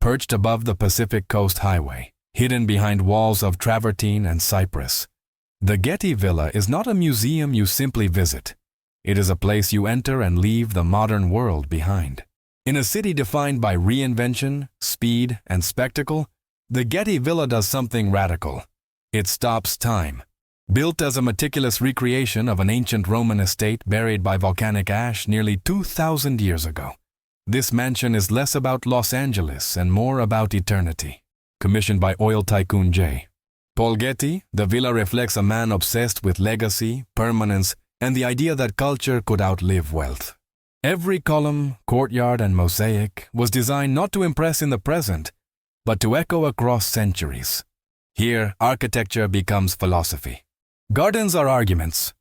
perched above the Pacific Coast Highway, hidden behind walls of travertine and cypress. The Getty Villa is not a museum you simply visit. It is a place you enter and leave the modern world behind. In a city defined by reinvention, speed, and spectacle, the Getty Villa does something radical. It stops time. Built as a meticulous recreation of an ancient Roman estate buried by volcanic ash nearly 2,000 years ago, this mansion is less about Los Angeles and more about eternity. Commissioned by oil tycoon J. Paul Getty, the villa reflects a man obsessed with legacy, permanence, and the idea that culture could outlive wealth. Every column, courtyard, and mosaic was designed not to impress in the present, but to echo across centuries. Here, architecture becomes philosophy. Gardens are arguments.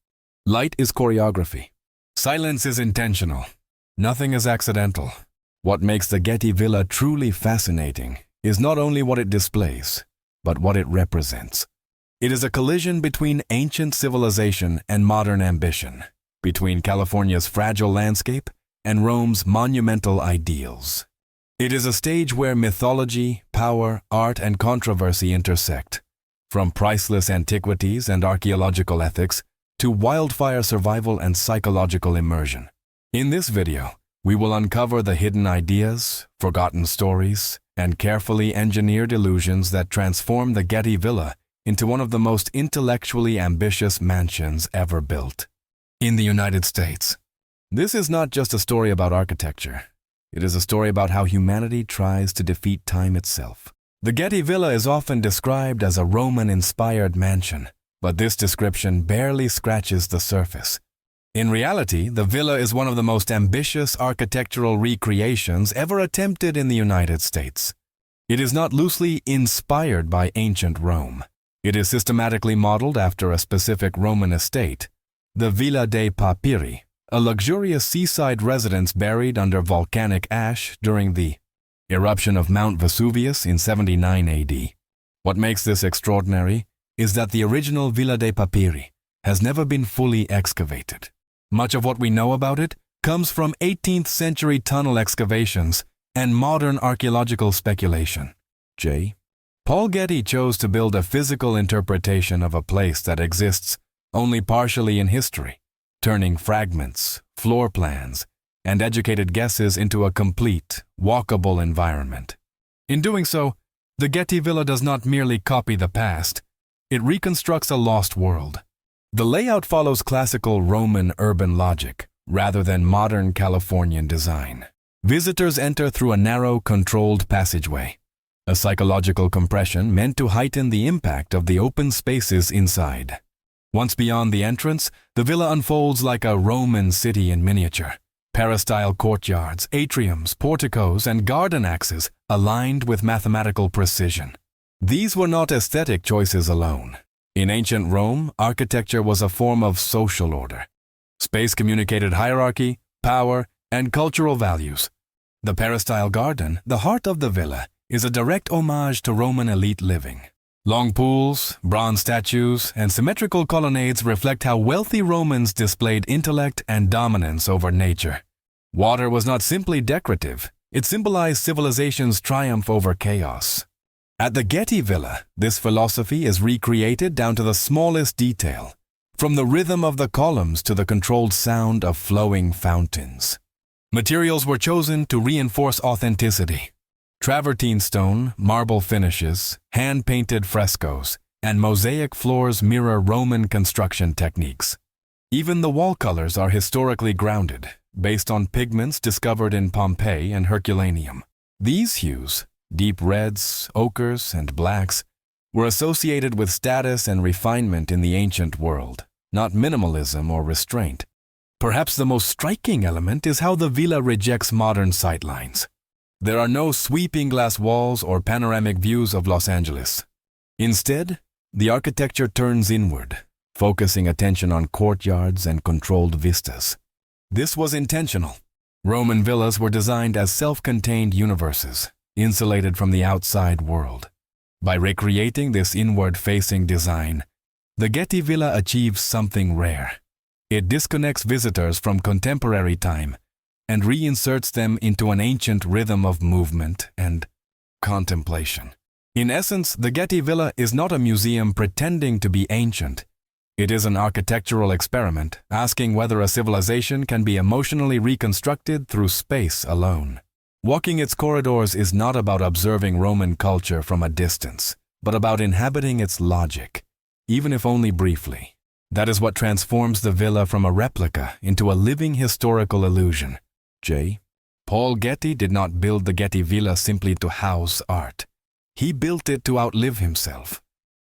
Light is choreography. Silence is intentional. Nothing is accidental. What makes the Getty Villa truly fascinating is not only what it displays, but what it represents. It is a collision between ancient civilization and modern ambition, between California's fragile landscape and Rome's monumental ideals. It is a stage where mythology, power, art, and controversy intersect, from priceless antiquities and archaeological ethics to wildfire survival and psychological immersion. In this video, we will uncover the hidden ideas, forgotten stories, and carefully engineered illusions that transform the Getty Villa into one of the most intellectually ambitious mansions ever built. In the United States, this is not just a story about architecture. It is a story about how humanity tries to defeat time itself. The Getty Villa is often described as a Roman-inspired mansion, but this description barely scratches the surface. In reality, the villa is one of the most ambitious architectural recreations ever attempted in the United States. It is not loosely inspired by ancient Rome. It is systematically modeled after a specific Roman estate, the Villa dei Papiri, a luxurious seaside residence buried under volcanic ash during the eruption of Mount Vesuvius in 79 AD. What makes this extraordinary is that the original Villa dei Papiri has never been fully excavated. Much of what we know about it comes from 18th century tunnel excavations and modern archaeological speculation. J. Paul Getty chose to build a physical interpretation of a place that exists only partially in history, turning fragments, floor plans, and educated guesses into a complete, walkable environment. In doing so, the Getty Villa does not merely copy the past, it reconstructs a lost world. The layout follows classical Roman urban logic, rather than modern Californian design. Visitors enter through a narrow, controlled passageway, a psychological compression meant to heighten the impact of the open spaces inside. Once beyond the entrance, the villa unfolds like a Roman city in miniature. Peristyle courtyards, atriums, porticos, and garden axes aligned with mathematical precision. These were not aesthetic choices alone. In ancient Rome, architecture was a form of social order. Space communicated hierarchy, power, and cultural values. The peristyle garden, the heart of the villa, is a direct homage to Roman elite living. Long pools, bronze statues, and symmetrical colonnades reflect how wealthy Romans displayed intellect and dominance over nature. Water was not simply decorative, it symbolized civilization's triumph over chaos. At the Getty Villa, this philosophy is recreated down to the smallest detail, from the rhythm of the columns to the controlled sound of flowing fountains. Materials were chosen to reinforce authenticity. Travertine stone, marble finishes, hand-painted frescoes, and mosaic floors mirror Roman construction techniques. Even the wall colors are historically grounded, based on pigments discovered in Pompeii and Herculaneum. These hues, deep reds, ochres, and blacks, were associated with status and refinement in the ancient world, not minimalism or restraint. Perhaps the most striking element is how the villa rejects modern sightlines. There are no sweeping glass walls or panoramic views of Los Angeles. Instead, the architecture turns inward, focusing attention on courtyards and controlled vistas. This was intentional. Roman villas were designed as self-contained universes, insulated from the outside world. By recreating this inward-facing design, the Getty Villa achieves something rare. It disconnects visitors from contemporary time and reinserts them into an ancient rhythm of movement and contemplation. In essence, the Getty Villa is not a museum pretending to be ancient. It is an architectural experiment asking whether a civilization can be emotionally reconstructed through space alone. Walking its corridors is not about observing Roman culture from a distance, but about inhabiting its logic, even if only briefly. That is what transforms the villa from a replica into a living historical illusion. J. Paul Getty did not build the Getty Villa simply to house art. He built it to outlive himself.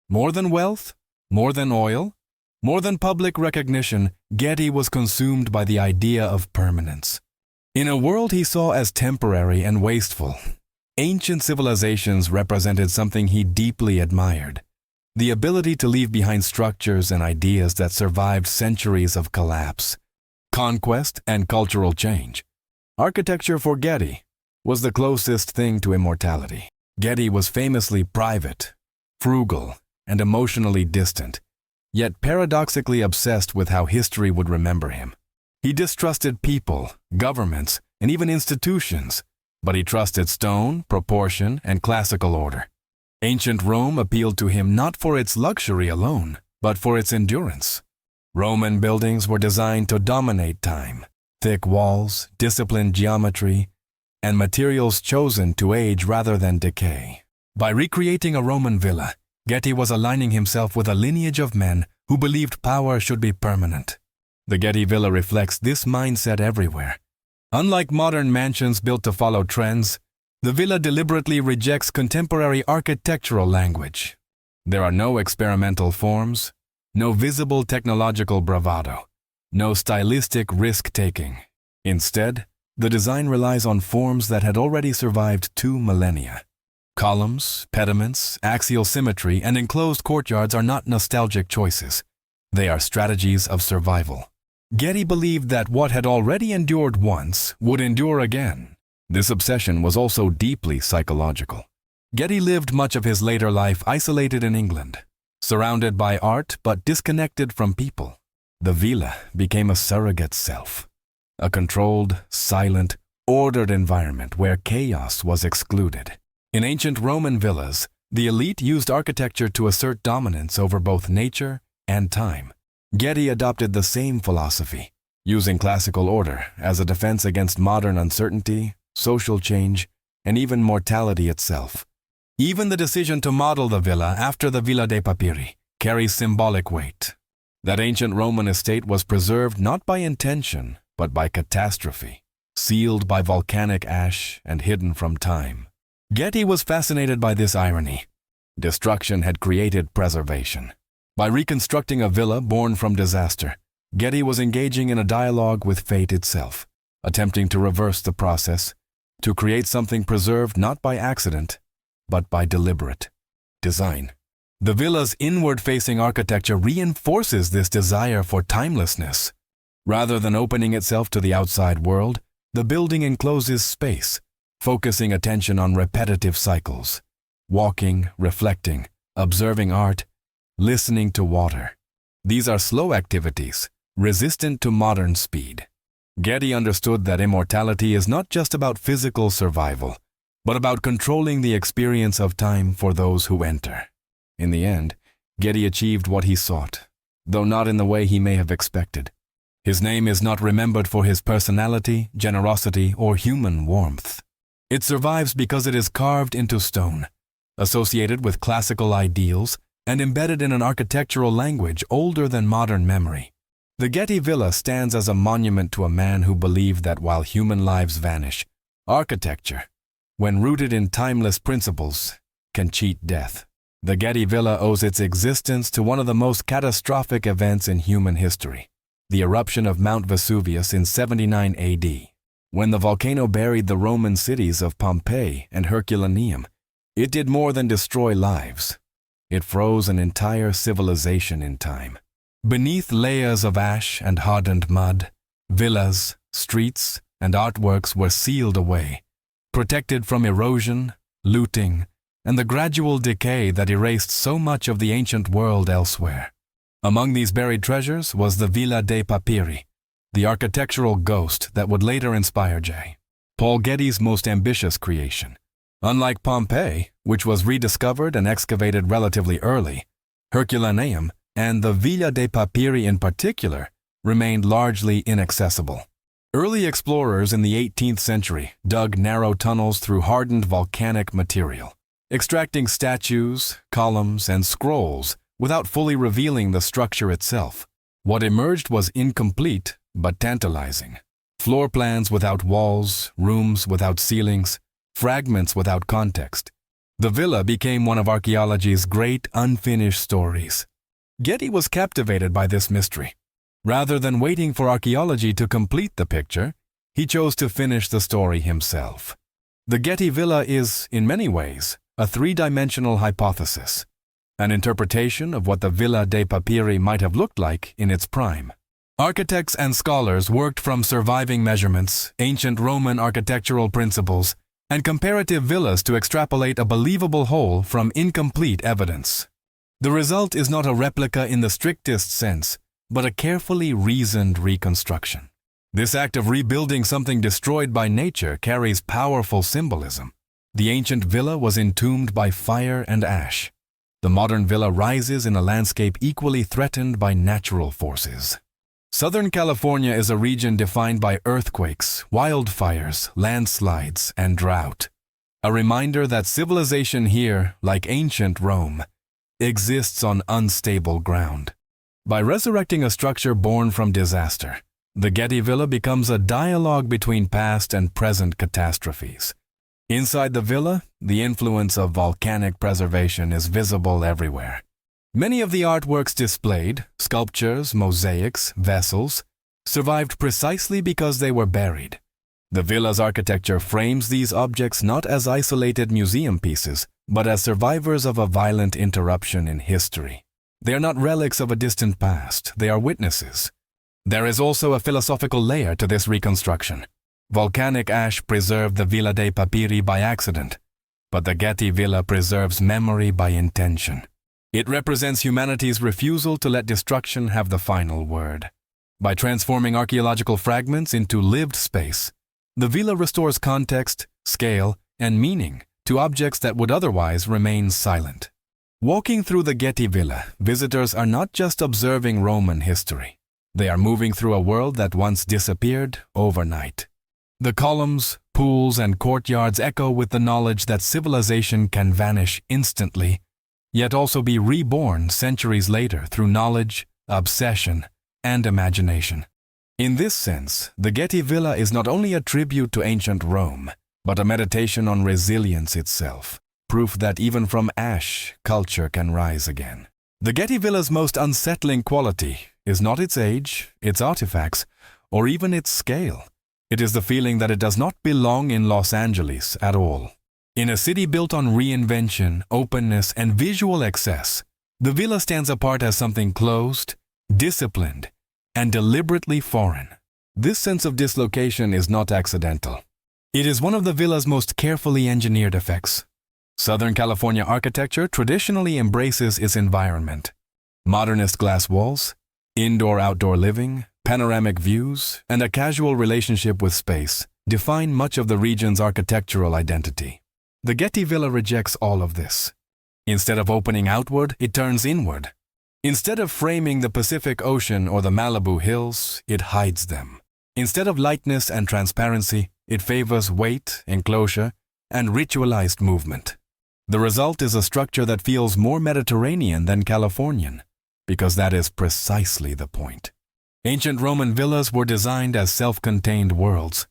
More than wealth, more than oil, more than public recognition, Getty was consumed by the idea of permanence. In a world he saw as temporary and wasteful, ancient civilizations represented something he deeply admired: the ability to leave behind structures and ideas that survived centuries of collapse, conquest, and cultural change. Architecture for Getty was the closest thing to immortality. Getty was famously private, frugal, and emotionally distant, yet paradoxically obsessed with how history would remember him. He distrusted people, governments, and even institutions, but he trusted stone, proportion, and classical order. Ancient Rome appealed to him not for its luxury alone, but for its endurance. Roman buildings were designed to dominate time: thick walls, disciplined geometry, and materials chosen to age rather than decay. By recreating a Roman villa, Getty was aligning himself with a lineage of men who believed power should be permanent. The Getty Villa reflects this mindset everywhere. Unlike modern mansions built to follow trends, the villa deliberately rejects contemporary architectural language. There are no experimental forms, no visible technological bravado, no stylistic risk-taking. Instead, the design relies on forms that had already survived 2 millennia. Columns, pediments, axial symmetry, and enclosed courtyards are not nostalgic choices. They are strategies of survival. Getty believed that what had already endured once would endure again. This obsession was also deeply psychological. Getty lived much of his later life isolated in England, surrounded by art but disconnected from people. The villa became a surrogate self, a controlled, silent, ordered environment where chaos was excluded. In ancient Roman villas, the elite used architecture to assert dominance over both nature and time. Getty adopted the same philosophy, using classical order as a defense against modern uncertainty, social change, and even mortality itself. Even the decision to model the villa after the Villa dei Papiri carries symbolic weight. That ancient Roman estate was preserved not by intention, but by catastrophe, sealed by volcanic ash and hidden from time. Getty was fascinated by this irony. Destruction had created preservation. By reconstructing a villa born from disaster, Getty was engaging in a dialogue with fate itself, attempting to reverse the process, to create something preserved not by accident, but by deliberate design. The villa's inward-facing architecture reinforces this desire for timelessness. Rather than opening itself to the outside world, the building encloses space, focusing attention on repetitive cycles: walking, reflecting, observing art, listening to water. These are slow activities, resistant to modern speed. Getty understood that immortality is not just about physical survival, but about controlling the experience of time for those who enter. In the end, Getty achieved what he sought, though not in the way he may have expected. His name is not remembered for his personality, generosity, or human warmth. It survives because it is carved into stone, associated with classical ideals, and embedded in an architectural language older than modern memory. The Getty Villa stands as a monument to a man who believed that while human lives vanish, architecture, when rooted in timeless principles, can cheat death. The Getty Villa owes its existence to one of the most catastrophic events in human history: the eruption of Mount Vesuvius in 79 AD. When the volcano buried the Roman cities of Pompeii and Herculaneum, it did more than destroy lives. It froze an entire civilization in time. Beneath layers of ash and hardened mud, villas, streets, and artworks were sealed away, protected from erosion, looting, and the gradual decay that erased so much of the ancient world elsewhere. Among these buried treasures was the Villa dei Papiri, the architectural ghost that would later inspire J. Paul Getty's most ambitious creation. Unlike Pompeii, which was rediscovered and excavated relatively early, Herculaneum, and the Villa dei Papiri in particular, remained largely inaccessible. Early explorers in the 18th century dug narrow tunnels through hardened volcanic material, extracting statues, columns, and scrolls without fully revealing the structure itself. What emerged was incomplete but tantalizing. Floor plans without walls, rooms without ceilings, fragments without context. The villa became one of archaeology's great unfinished stories. Getty was captivated by this mystery. Rather than waiting for archaeology to complete the picture, he chose to finish the story himself. The Getty Villa is, in many ways, a three-dimensional hypothesis, an interpretation of what the Villa dei Papiri might have looked like in its prime. Architects and scholars worked from surviving measurements, ancient Roman architectural principles, and comparative villas to extrapolate a believable whole from incomplete evidence. The result is not a replica in the strictest sense, but a carefully reasoned reconstruction. This act of rebuilding something destroyed by nature carries powerful symbolism. The ancient villa was entombed by fire and ash. The modern villa rises in a landscape equally threatened by natural forces. Southern California is a region defined by earthquakes, wildfires, landslides, and drought. A reminder that civilization here, like ancient Rome, exists on unstable ground. By resurrecting a structure born from disaster, the Getty Villa becomes a dialogue between past and present catastrophes. Inside the villa, the influence of volcanic preservation is visible everywhere. Many of the artworks displayed, sculptures, mosaics, vessels, survived precisely because they were buried. The villa's architecture frames these objects not as isolated museum pieces, but as survivors of a violent interruption in history. They are not relics of a distant past, they are witnesses. There is also a philosophical layer to this reconstruction. Volcanic ash preserved the Villa dei Papiri by accident, but the Getty Villa preserves memory by intention. It represents humanity's refusal to let destruction have the final word. By transforming archaeological fragments into lived space, the villa restores context, scale, and meaning to objects that would otherwise remain silent. Walking through the Getty Villa, visitors are not just observing Roman history. They are moving through a world that once disappeared overnight. The columns, pools, and courtyards echo with the knowledge that civilization can vanish instantly, yet also be reborn centuries later through knowledge, obsession, and imagination. In this sense, the Getty Villa is not only a tribute to ancient Rome, but a meditation on resilience itself, proof that even from ash, culture can rise again. The Getty Villa's most unsettling quality is not its age, its artifacts, or even its scale. It is the feeling that it does not belong in Los Angeles at all. In a city built on reinvention, openness, and visual excess, the villa stands apart as something closed, disciplined, and deliberately foreign. This sense of dislocation is not accidental. It is one of the villa's most carefully engineered effects. Southern California architecture traditionally embraces its environment. Modernist glass walls, indoor-outdoor living, panoramic views, and a casual relationship with space define much of the region's architectural identity. The Getty Villa rejects all of this. Instead of opening outward, it turns inward. Instead of framing the Pacific Ocean or the Malibu hills, it hides them. Instead of lightness and transparency, it favors weight, enclosure, and ritualized movement. The result is a structure that feels more Mediterranean than Californian, because that is precisely the point. Ancient Roman villas were designed as self-contained worlds.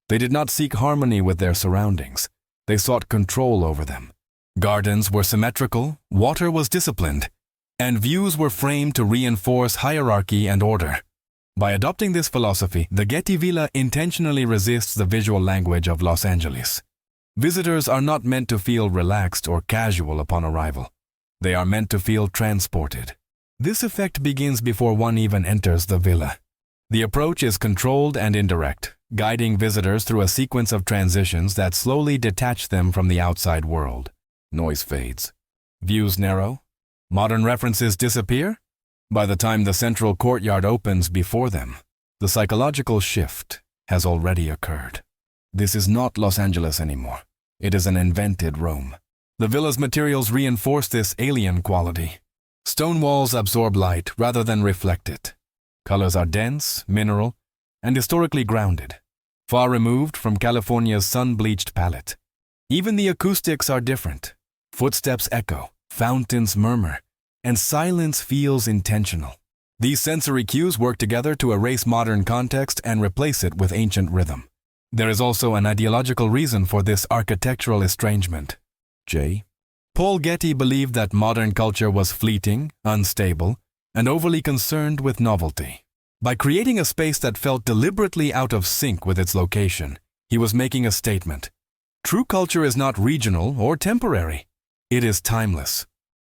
They did not seek harmony with their surroundings. They sought control over them. Gardens were symmetrical, water was disciplined, and views were framed to reinforce hierarchy and order. By adopting this philosophy, the Getty Villa intentionally resists the visual language of Los Angeles. Visitors are not meant to feel relaxed or casual upon arrival. They are meant to feel transported. This effect begins before one even enters the villa. The approach is controlled and indirect, guiding visitors through a sequence of transitions that slowly detach them from the outside world. Noise fades. Views narrow. Modern references disappear. By the time the central courtyard opens before them, the psychological shift has already occurred. This is not Los Angeles anymore. It is an invented Rome. The villa's materials reinforce this alien quality. Stone walls absorb light rather than reflect it. Colors are dense, mineral, and historically grounded, far removed from California's sun-bleached palette. Even the acoustics are different. Footsteps echo, fountains murmur, and silence feels intentional. These sensory cues work together to erase modern context and replace it with ancient rhythm. There is also an ideological reason for this architectural estrangement. J. Paul Getty believed that modern culture was fleeting, unstable, and overly concerned with novelty. By creating a space that felt deliberately out of sync with its location, he was making a statement. True culture is not regional or temporary. It is timeless.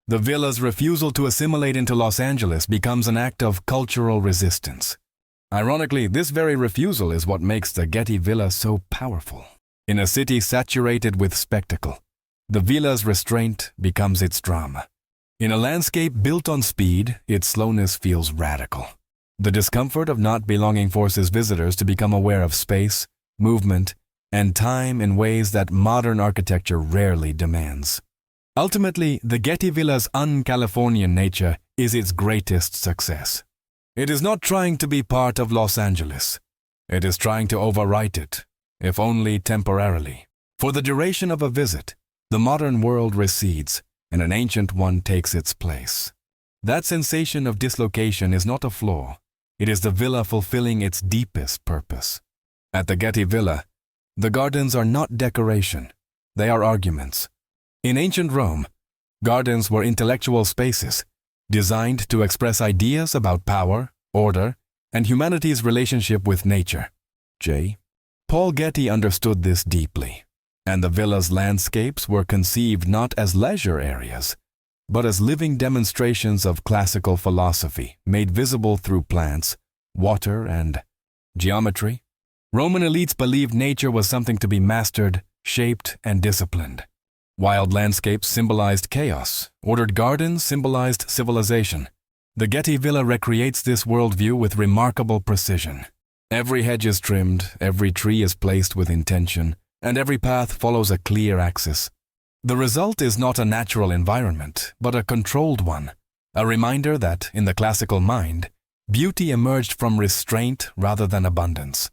The villa's refusal to assimilate into Los Angeles becomes an act of cultural resistance. Ironically, this very refusal is what makes the Getty Villa so powerful. In a city saturated with spectacle, the villa's restraint becomes its drama. In a landscape built on speed, its slowness feels radical. The discomfort of not belonging forces visitors to become aware of space, movement, and time in ways that modern architecture rarely demands. Ultimately, the Getty Villa's un-Californian nature is its greatest success. It is not trying to be part of Los Angeles. It is trying to overwrite it, if only temporarily. For the duration of a visit, the modern world recedes, and an ancient one takes its place. That sensation of dislocation is not a flaw. It is the villa fulfilling its deepest purpose. At the Getty Villa, the gardens are not decoration. They are arguments. In ancient Rome, gardens were intellectual spaces, designed to express ideas about power, order, and humanity's relationship with nature. J. Paul Getty understood this deeply, and the villa's landscapes were conceived not as leisure areas, but as living demonstrations of classical philosophy made visible through plants, water, and geometry. Roman elites believed nature was something to be mastered, shaped, and disciplined. Wild landscapes symbolized chaos, ordered gardens symbolized civilization. The Getty Villa recreates this worldview with remarkable precision. Every hedge is trimmed, every tree is placed with intention, and every path follows a clear axis. The result is not a natural environment, but a controlled one, a reminder that, in the classical mind, beauty emerged from restraint rather than abundance.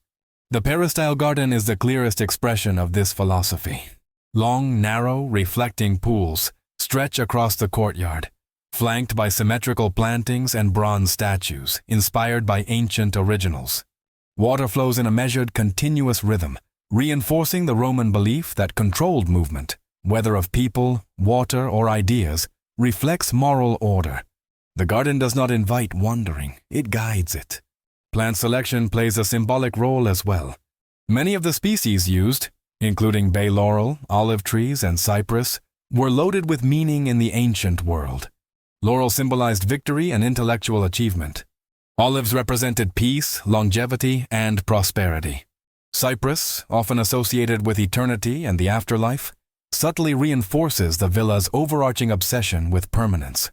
The peristyle garden is the clearest expression of this philosophy. Long, narrow, reflecting pools stretch across the courtyard, flanked by symmetrical plantings and bronze statues inspired by ancient originals. Water flows in a measured, continuous rhythm, reinforcing the Roman belief that controlled movement, whether of people, water, or ideas, reflects moral order. The garden does not invite wandering, it guides it. Plant selection plays a symbolic role as well. Many of the species used, including bay laurel, olive trees, and cypress, were loaded with meaning in the ancient world. Laurel symbolized victory and intellectual achievement. Olives represented peace, longevity, and prosperity. Cypress, often associated with eternity and the afterlife, subtly reinforces the villa's overarching obsession with permanence.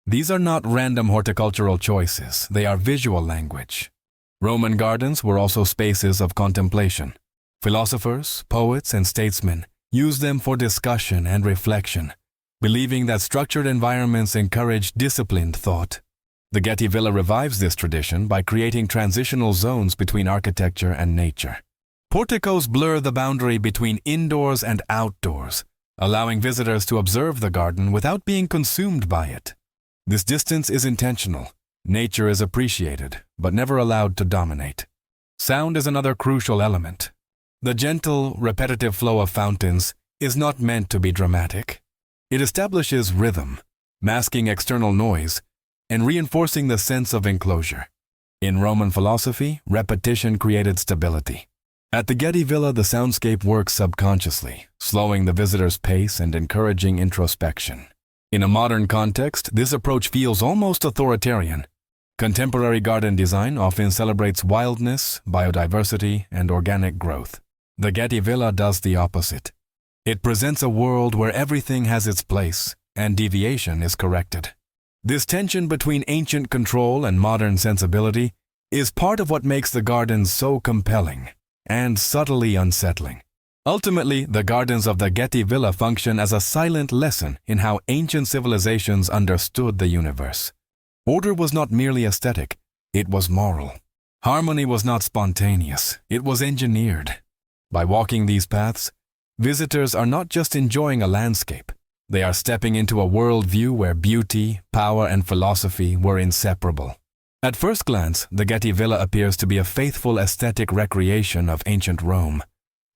These are not random horticultural choices, they are visual language. Roman gardens were also spaces of contemplation. Philosophers, poets, and statesmen used them for discussion and reflection, believing that structured environments encourage disciplined thought. The Getty Villa revives this tradition by creating transitional zones between architecture and nature. Porticos blur the boundary between indoors and outdoors, allowing visitors to observe the garden without being consumed by it. This distance is intentional. Nature is appreciated, but never allowed to dominate. Sound is another crucial element. The gentle, repetitive flow of fountains is not meant to be dramatic. It establishes rhythm, masking external noise, and reinforcing the sense of enclosure. In Roman philosophy, repetition created stability. At the Getty Villa, the soundscape works subconsciously, slowing the visitor's pace and encouraging introspection. In a modern context, this approach feels almost authoritarian. Contemporary garden design often celebrates wildness, biodiversity, and organic growth. The Getty Villa does the opposite. It presents a world where everything has its place, and deviation is corrected. This tension between ancient control and modern sensibility is part of what makes the gardens so compelling and subtly unsettling. Ultimately, the gardens of the Getty Villa function as a silent lesson in how ancient civilizations understood the universe. Order was not merely aesthetic, it was moral. Harmony was not spontaneous, it was engineered. By walking these paths, visitors are not just enjoying a landscape, they are stepping into a worldview where beauty, power, and philosophy were inseparable. At first glance, the Getty Villa appears to be a faithful aesthetic recreation of ancient Rome.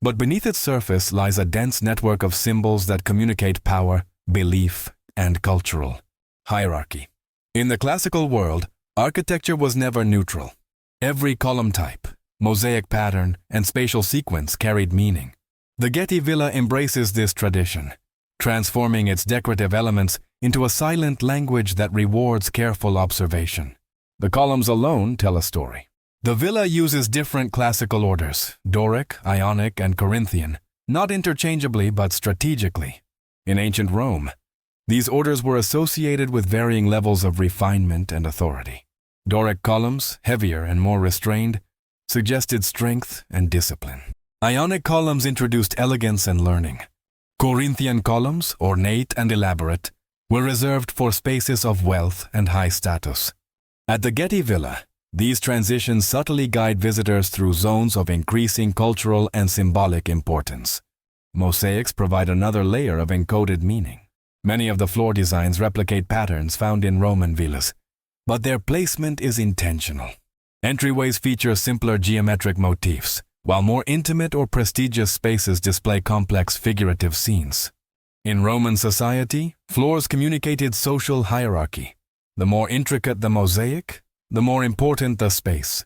But beneath its surface lies a dense network of symbols that communicate power, belief, and cultural hierarchy. In the classical world, architecture was never neutral. Every column type, mosaic pattern, and spatial sequence carried meaning. The Getty Villa embraces this tradition, transforming its decorative elements into a silent language that rewards careful observation. The columns alone tell a story. The villa uses different classical orders, Doric, Ionic, and Corinthian, not interchangeably but strategically. In ancient Rome, these orders were associated with varying levels of refinement and authority. Doric columns, heavier and more restrained, suggested strength and discipline. Ionic columns introduced elegance and learning. Corinthian columns, ornate and elaborate, were reserved for spaces of wealth and high status. At the Getty Villa, these transitions subtly guide visitors through zones of increasing cultural and symbolic importance. Mosaics provide another layer of encoded meaning. Many of the floor designs replicate patterns found in Roman villas, but their placement is intentional. Entryways feature simpler geometric motifs, while more intimate or prestigious spaces display complex figurative scenes. In Roman society, floors communicated social hierarchy. The more intricate the mosaic, the more important the space.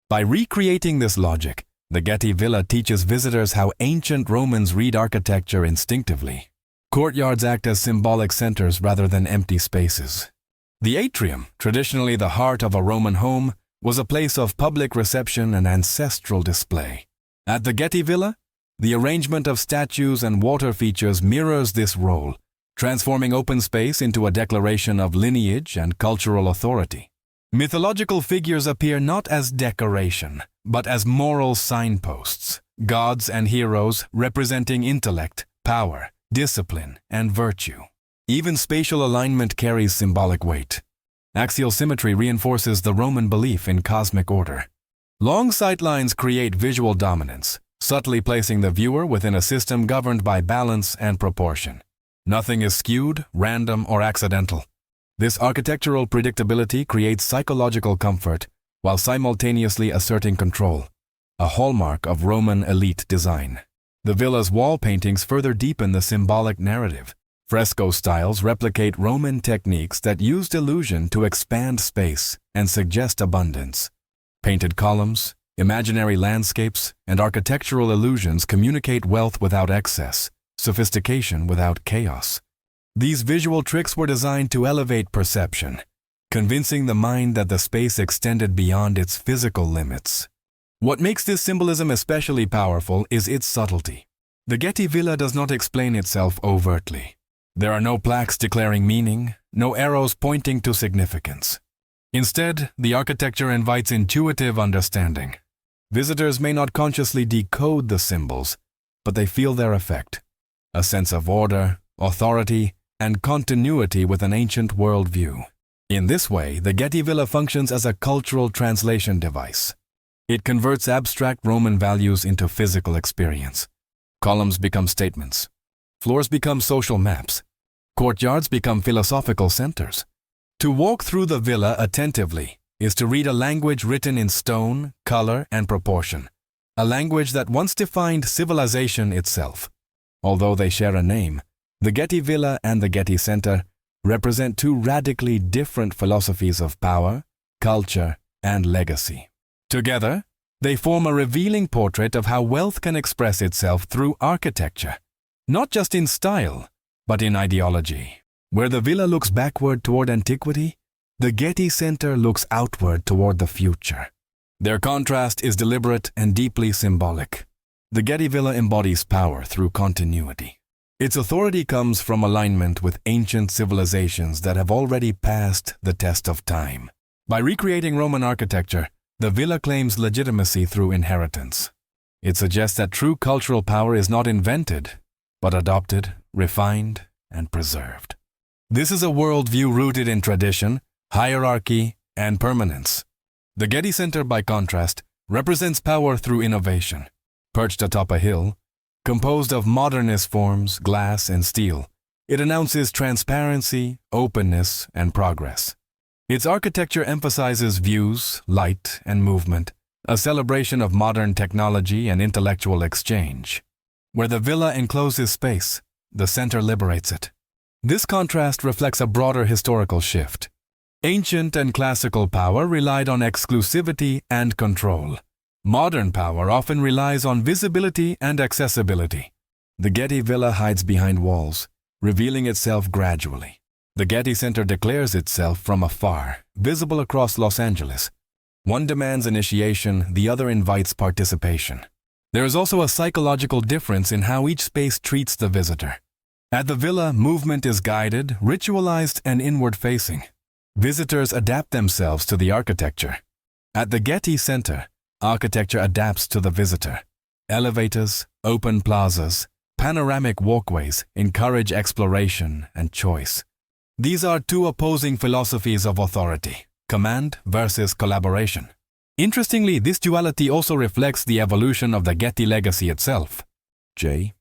By recreating this logic, the Getty Villa teaches visitors how ancient Romans read architecture instinctively. Courtyards act as symbolic centers rather than empty spaces. The atrium, traditionally the heart of a Roman home, was a place of public reception and ancestral display. At the Getty Villa, the arrangement of statues and water features mirrors this role, transforming open space into a declaration of lineage and cultural authority. Mythological figures appear not as decoration, but as moral signposts, gods and heroes representing intellect, power, discipline, and virtue. Even spatial alignment carries symbolic weight. Axial symmetry reinforces the Roman belief in cosmic order. Long sightlines create visual dominance, subtly placing the viewer within a system governed by balance and proportion. Nothing is skewed, random, or accidental. This architectural predictability creates psychological comfort while simultaneously asserting control, a hallmark of Roman elite design. The villa's wall paintings further deepen the symbolic narrative. Fresco styles replicate Roman techniques that used illusion to expand space and suggest abundance. Painted columns, imaginary landscapes, and architectural illusions communicate wealth without excess, sophistication without chaos. These visual tricks were designed to elevate perception, convincing the mind that the space extended beyond its physical limits. What makes this symbolism especially powerful is its subtlety. The Getty Villa does not explain itself overtly. There are no plaques declaring meaning, no arrows pointing to significance. Instead, the architecture invites intuitive understanding. Visitors may not consciously decode the symbols, but they feel their effect. A sense of order, authority, and continuity with an ancient worldview. In this way, the Getty Villa functions as a cultural translation device. It converts abstract Roman values into physical experience. Columns become statements. Floors become social maps. Courtyards become philosophical centers. To walk through the villa attentively is to read a language written in stone, color, and proportion. A language that once defined civilization itself. Although they share a name, the Getty Villa and the Getty Center represent two radically different philosophies of power, culture, and legacy. Together, they form a revealing portrait of how wealth can express itself through architecture, not just in style, but in ideology. Where the villa looks backward toward antiquity, the Getty Center looks outward toward the future. Their contrast is deliberate and deeply symbolic. The Getty Villa embodies power through continuity. Its authority comes from alignment with ancient civilizations that have already passed the test of time. By recreating Roman architecture, the villa claims legitimacy through inheritance. It suggests that true cultural power is not invented, but adopted, refined, and preserved. This is a worldview rooted in tradition, hierarchy, and permanence. The Getty Center, by contrast, represents power through innovation. Perched atop a hill, composed of modernist forms, glass, and steel, it announces transparency, openness, and progress. Its architecture emphasizes views, light, and movement, a celebration of modern technology and intellectual exchange. Where the villa encloses space, the center liberates it. This contrast reflects a broader historical shift. Ancient and classical power relied on exclusivity and control. Modern power often relies on visibility and accessibility. The Getty Villa hides behind walls, revealing itself gradually. The Getty Center declares itself from afar, visible across Los Angeles. One demands initiation, the other invites participation. There is also a psychological difference in how each space treats the visitor. At the villa, movement is guided, ritualized, and inward-facing. Visitors adapt themselves to the architecture. At the Getty Center, architecture adapts to the visitor. Elevators, open plazas, panoramic walkways encourage exploration and choice. These are two opposing philosophies of authority, command versus collaboration. Interestingly, this duality also reflects the evolution of the Getty legacy itself. J.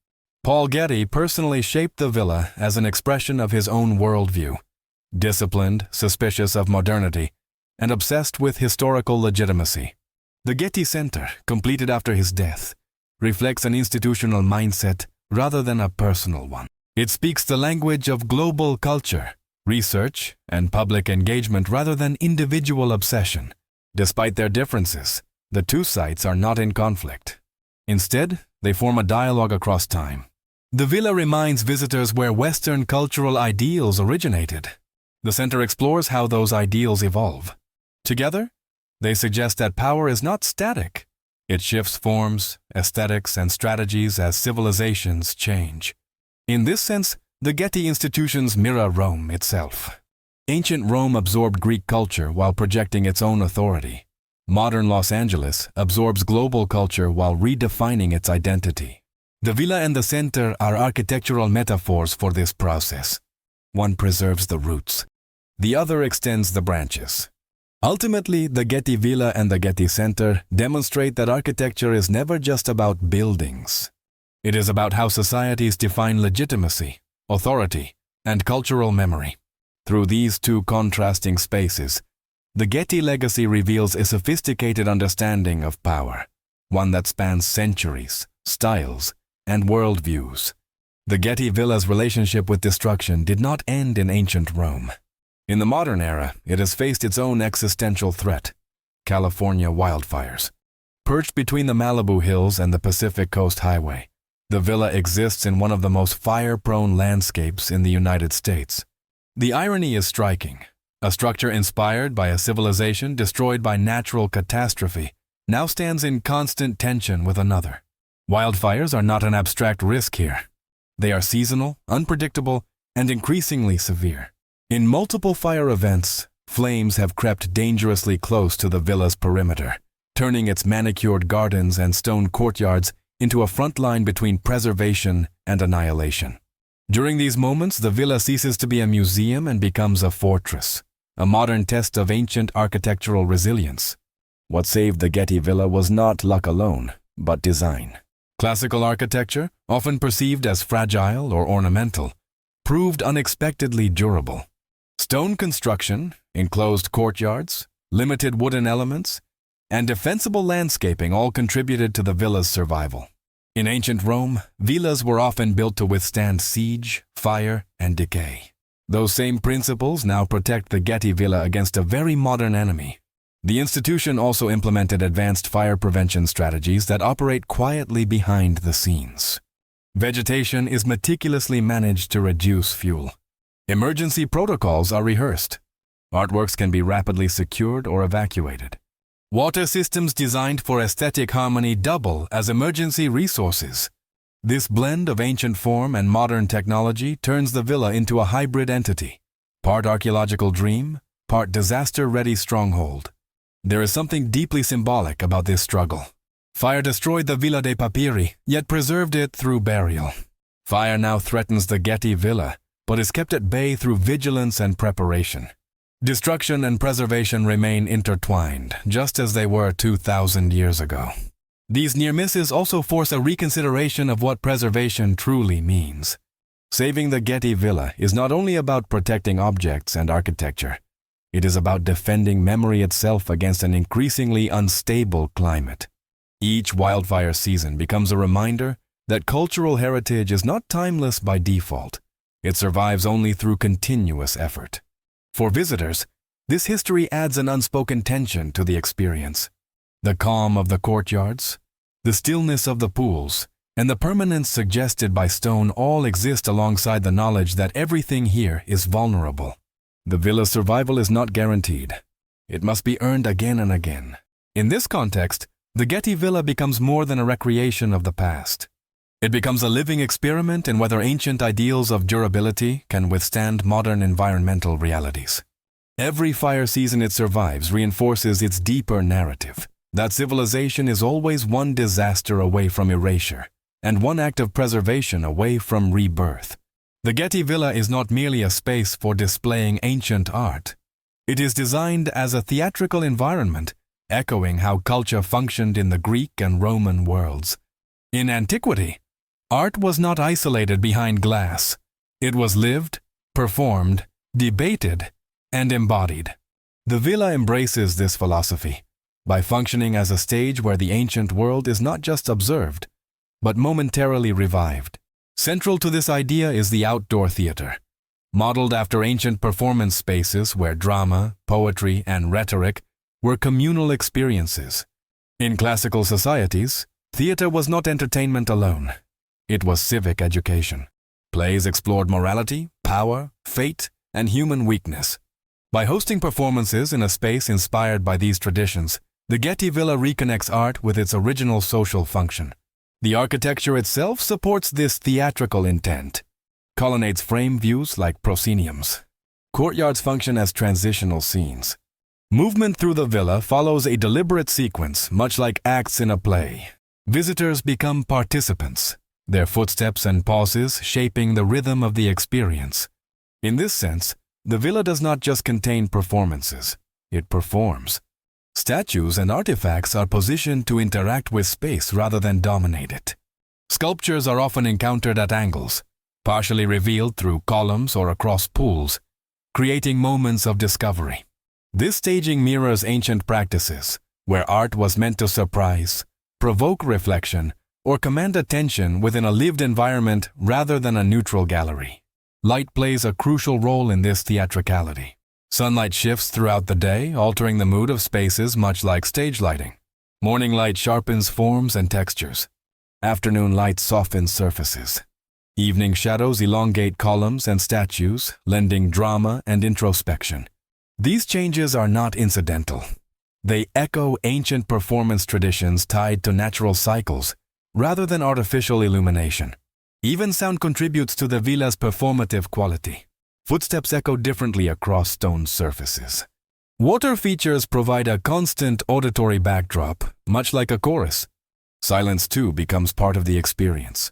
Paul Getty personally shaped the villa as an expression of his own worldview. Disciplined, suspicious of modernity, and obsessed with historical legitimacy. The Getty Center, completed after his death, reflects an institutional mindset rather than a personal one. It speaks the language of global culture, research, and public engagement rather than individual obsession. Despite their differences, the two sites are not in conflict. Instead, they form a dialogue across time. The villa reminds visitors where Western cultural ideals originated. The center explores how those ideals evolve. Together, they suggest that power is not static. It shifts forms, aesthetics, and strategies as civilizations change. In this sense, the Getty institutions mirror Rome itself. Ancient Rome absorbed Greek culture while projecting its own authority. Modern Los Angeles absorbs global culture while redefining its identity. The villa and the center are architectural metaphors for this process. One preserves the roots. The other extends the branches. Ultimately, the Getty Villa and the Getty Center demonstrate that architecture is never just about buildings. It is about how societies define legitimacy, authority, and cultural memory. Through these two contrasting spaces, the Getty legacy reveals a sophisticated understanding of power, one that spans centuries, styles, and worldviews. The Getty Villa's relationship with destruction did not end in ancient Rome. In the modern era, it has faced its own existential threat: California wildfires. Perched between the Malibu Hills and the Pacific Coast Highway, the villa exists in one of the most fire-prone landscapes in the United States. The irony is striking. A structure inspired by a civilization destroyed by natural catastrophe now stands in constant tension with another. Wildfires are not an abstract risk here. They are seasonal, unpredictable, and increasingly severe. In multiple fire events, flames have crept dangerously close to the villa's perimeter, turning its manicured gardens and stone courtyards into a front line between preservation and annihilation. During these moments, the villa ceases to be a museum and becomes a fortress, a modern test of ancient architectural resilience. What saved the Getty Villa was not luck alone, but design. Classical architecture, often perceived as fragile or ornamental, proved unexpectedly durable. Stone construction, enclosed courtyards, limited wooden elements, and defensible landscaping all contributed to the villa's survival. In ancient Rome, villas were often built to withstand siege, fire, and decay. Those same principles now protect the Getty Villa against a very modern enemy. The institution also implemented advanced fire prevention strategies that operate quietly behind the scenes. Vegetation is meticulously managed to reduce fuel. Emergency protocols are rehearsed. Artworks can be rapidly secured or evacuated. Water systems designed for aesthetic harmony double as emergency resources. This blend of ancient form and modern technology turns the villa into a hybrid entity, part archaeological dream, part disaster-ready stronghold. There is something deeply symbolic about this struggle. Fire destroyed the Villa dei Papiri, yet preserved it through burial. Fire now threatens the Getty Villa, but is kept at bay through vigilance and preparation. Destruction and preservation remain intertwined, just as they were 2,000 years ago. These near misses also force a reconsideration of what preservation truly means. Saving the Getty Villa is not only about protecting objects and architecture. It is about defending memory itself against an increasingly unstable climate. Each wildfire season becomes a reminder that cultural heritage is not timeless by default. It survives only through continuous effort. For visitors, this history adds an unspoken tension to the experience. The calm of the courtyards, the stillness of the pools, and the permanence suggested by stone all exist alongside the knowledge that everything here is vulnerable. The villa's survival is not guaranteed. It must be earned again and again. In this context, the Getty Villa becomes more than a recreation of the past. It becomes a living experiment in whether ancient ideals of durability can withstand modern environmental realities. Every fire season it survives reinforces its deeper narrative, that civilization is always one disaster away from erasure, and one act of preservation away from rebirth. The Getty Villa is not merely a space for displaying ancient art. It is designed as a theatrical environment, echoing how culture functioned in the Greek and Roman worlds. In antiquity, art was not isolated behind glass. It was lived, performed, debated, and embodied. The villa embraces this philosophy by functioning as a stage where the ancient world is not just observed, but momentarily revived. Central to this idea is the outdoor theater, modeled after ancient performance spaces where drama, poetry, and rhetoric were communal experiences. In classical societies, theater was not entertainment alone. It was civic education. Plays explored morality, power, fate, and human weakness. By hosting performances in a space inspired by these traditions, the Getty Villa reconnects art with its original social function. The architecture itself supports this theatrical intent. Colonnades frame views like prosceniums. Courtyards function as transitional scenes. Movement through the villa follows a deliberate sequence, much like acts in a play. Visitors become participants, their footsteps and pauses shaping the rhythm of the experience. In this sense, the villa does not just contain performances, it performs. Statues and artifacts are positioned to interact with space rather than dominate it. Sculptures are often encountered at angles, partially revealed through columns or across pools, creating moments of discovery. This staging mirrors ancient practices, where art was meant to surprise, provoke reflection, or command attention within a lived environment rather than a neutral gallery. Light plays a crucial role in this theatricality. Sunlight shifts throughout the day, altering the mood of spaces much like stage lighting. Morning light sharpens forms and textures. Afternoon light softens surfaces. Evening shadows elongate columns and statues, lending drama and introspection. These changes are not incidental. They echo ancient performance traditions tied to natural cycles, rather than artificial illumination. Even sound contributes to the villa's performative quality. Footsteps echo differently across stone surfaces. Water features provide a constant auditory backdrop, much like a chorus. Silence, too, becomes part of the experience.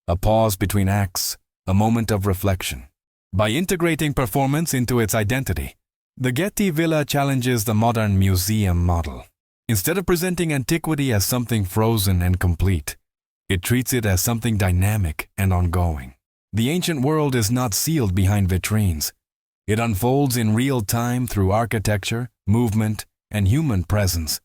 A pause between acts, a moment of reflection. By integrating performance into its identity, the Getty Villa challenges the modern museum model. Instead of presenting antiquity as something frozen and complete, it treats it as something dynamic and ongoing. The ancient world is not sealed behind vitrines. It unfolds in real time through architecture, movement, and human presence.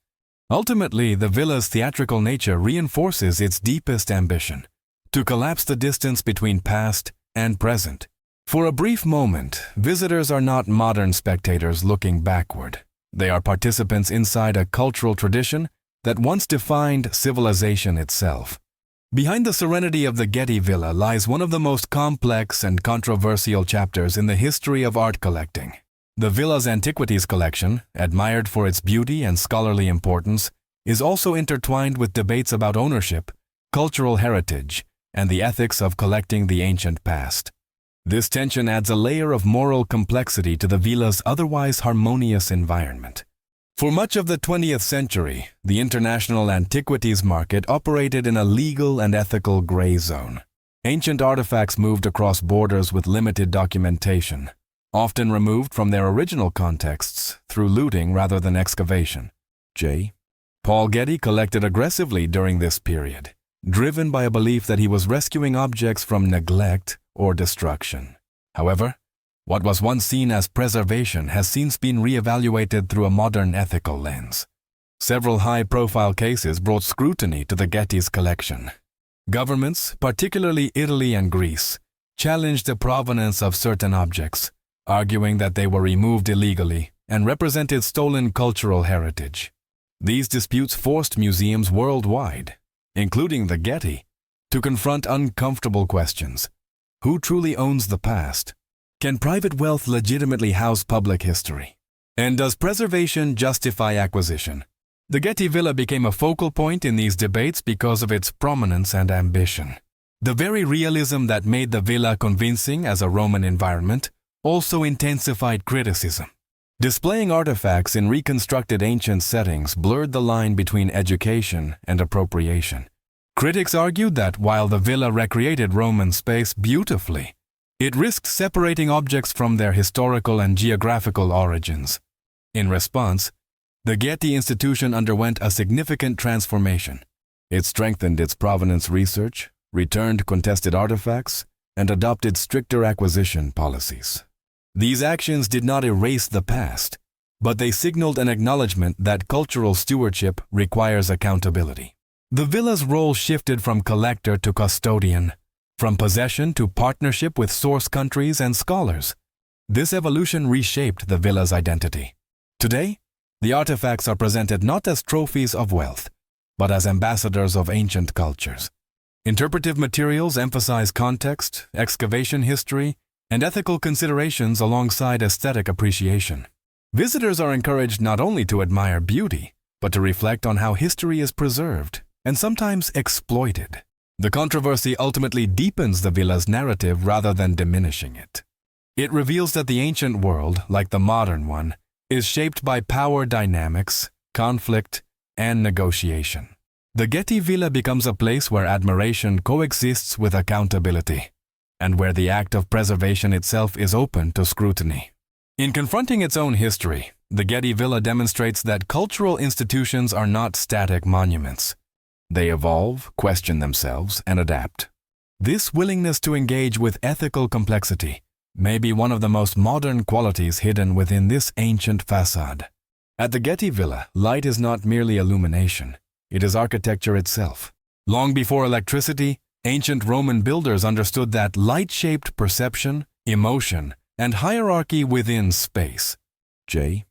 Ultimately, the villa's theatrical nature reinforces its deepest ambition, to collapse the distance between past and present. For a brief moment, visitors are not modern spectators looking backward. They are participants inside a cultural tradition that once defined civilization itself. Behind the serenity of the Getty Villa lies one of the most complex and controversial chapters in the history of art collecting. The villa's antiquities collection, admired for its beauty and scholarly importance, is also intertwined with debates about ownership, cultural heritage, and the ethics of collecting the ancient past. This tension adds a layer of moral complexity to the villa's otherwise harmonious environment. For much of the 20th century, the international antiquities market operated in a legal and ethical gray zone. Ancient artifacts moved across borders with limited documentation, often removed from their original contexts through looting rather than excavation. J. Paul Getty collected aggressively during this period, driven by a belief that he was rescuing objects from neglect or destruction. However, what was once seen as preservation has since been re-evaluated through a modern ethical lens. Several high-profile cases brought scrutiny to the Getty's collection. Governments, particularly Italy and Greece, challenged the provenance of certain objects, arguing that they were removed illegally and represented stolen cultural heritage. These disputes forced museums worldwide, including the Getty, to confront uncomfortable questions. Who truly owns the past? Can private wealth legitimately house public history? And does preservation justify acquisition? The Getty Villa became a focal point in these debates because of its prominence and ambition. The very realism that made the villa convincing as a Roman environment also intensified criticism. Displaying artifacts in reconstructed ancient settings blurred the line between education and appropriation. Critics argued that while the villa recreated Roman space beautifully, it risked separating objects from their historical and geographical origins. In response, the Getty institution underwent a significant transformation. It strengthened its provenance research, returned contested artifacts, and adopted stricter acquisition policies. These actions did not erase the past, but they signaled an acknowledgement that cultural stewardship requires accountability. The villa's role shifted from collector to custodian, from possession to partnership with source countries and scholars. This evolution reshaped the villa's identity. Today, the artifacts are presented not as trophies of wealth, but as ambassadors of ancient cultures. Interpretive materials emphasize context, excavation history, and ethical considerations alongside aesthetic appreciation. Visitors are encouraged not only to admire beauty, but to reflect on how history is preserved and sometimes exploited. The controversy ultimately deepens the villa's narrative rather than diminishing it. It reveals that the ancient world, like the modern one, is shaped by power dynamics, conflict, and negotiation. The Getty Villa becomes a place where admiration coexists with accountability, and where the act of preservation itself is open to scrutiny. In confronting its own history, the Getty Villa demonstrates that cultural institutions are not static monuments. They evolve, question themselves, and adapt. This willingness to engage with ethical complexity may be one of the most modern qualities hidden within this ancient facade. At the Getty Villa, light is not merely illumination, it is architecture itself. Long before electricity, ancient Roman builders understood that light shaped perception, emotion, and hierarchy within space. J.